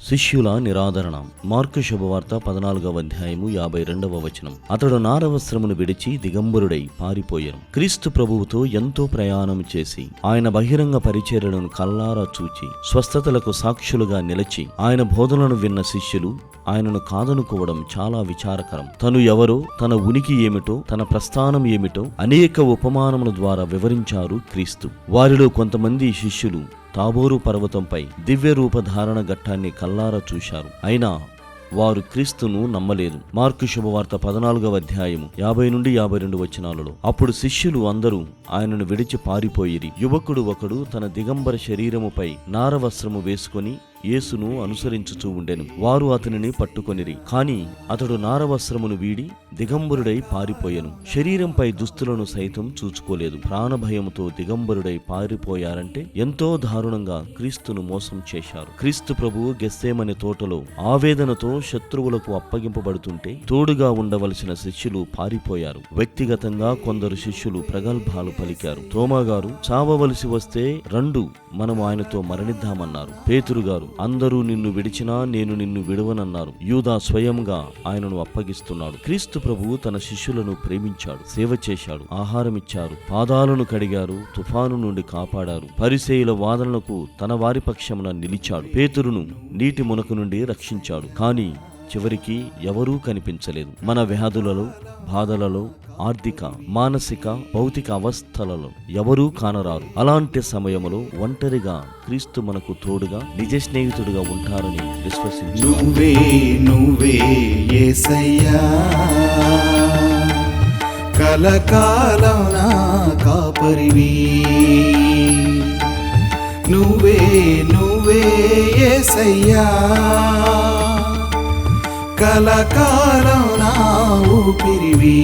శిష్యుల నిరాదరణ. మార్కు శుభవార్త 14వ అధ్యాయము 52వ వచనం. అతడు నారవస్త్రమును విడిచి దిగంబరుడై పారిపోయెను. క్రీస్తు ప్రభువుతో ఎంతో ప్రయాణం చేసి ఆయన బహిరంగ పరిచర్యలను కల్లారా చూచి స్వస్థతలకు సాక్షులుగా నిలిచి ఆయన బోధనలను విన్న శిష్యులు ఆయనను కాదనుకోవడం చాలా విచారకరం. తను ఎవరో, తన ఉనికి ఏమిటో, తన ప్రస్థానం ఏమిటో అనేక ఉపమానముల ద్వారా వివరించారు క్రీస్తు. వారిలో కొంతమంది శిష్యులు తాబోరు పర్వతంపై దివ్య రూపధారణ ఘట్టాన్ని కల్లారా చూశారు. అయినా వారు క్రీస్తును నమ్మలేదు. మార్కు శుభవార్త 14వ అధ్యాయము 50 నుండి 52 వచనాలలో. అప్పుడు శిష్యులు అందరూ ఆయనను విడిచి పారిపోయిరి. యువకుడు ఒకడు తన దిగంబర శరీరముపై నారవస్త్రము వేసుకొని యేసును అనుసరించుచూ ఉండెను. వారు అతనిని పట్టుకొనిరి. కాని అతడు నారవస్త్రమును వీడి దిగంబరుడై పారిపోయెను. శరీరంపై దుస్తులను సైతం చూచుకోలేదు. ప్రాణభయముతో దిగంబరుడై పారిపోయారంటే ఎంతో దారుణంగా క్రీస్తును మోసం చేశారు. క్రీస్తు ప్రభువు గెత్సేమనే తోటలో ఆవేదనతో శత్రువులకు అప్పగింపబడుతుంటే తోడుగా ఉండవలసిన శిష్యులు పారిపోయారు. వ్యక్తిగతంగా కొందరు శిష్యులు ప్రగల్భాలు పలికారు. తోమా గారు, చావవలసి వస్తే రండు, మనము ఆయనతో మరణిద్దామన్నారు. పేతురు గారు, అందరూ నిన్ను విడిచినా నేను నిన్ను విడవనన్నారు. యూదా స్వయంగా ఆయనను అప్పగిస్తున్నాడు. క్రీస్తు ప్రభువు తన శిష్యులను ప్రేమించాడు, సేవ చేశాడు, ఆహారమిచ్చారు, పాదాలను కడిగారు, తుఫాను నుండి కాపాడారు. పరిసయ్యుల వాదనలకు తన వారి పక్షమున నిలిచాడు. పేతురును నీటి మునకు నుండి రక్షించాడు. కానీ చివరికి ఎవరూ కనిపించలేదు. మన వ్యాధులలో, బాధలలో, ఆర్థిక, మానసిక, భౌతిక అవస్థలలో ఎవరూ కానరారు. అలాంటి సమయంలో ఒంటరిగా క్రీస్తు మనకు తోడుగా, నిజ స్నేహితుడిగా ఉంటారని విశ్వసించు. నువ్వే యేసయ్యా, కలకాలం నా కాపరివి. నువ్వే యేసయ్యా, కలకాలం నా ఊపిరివి.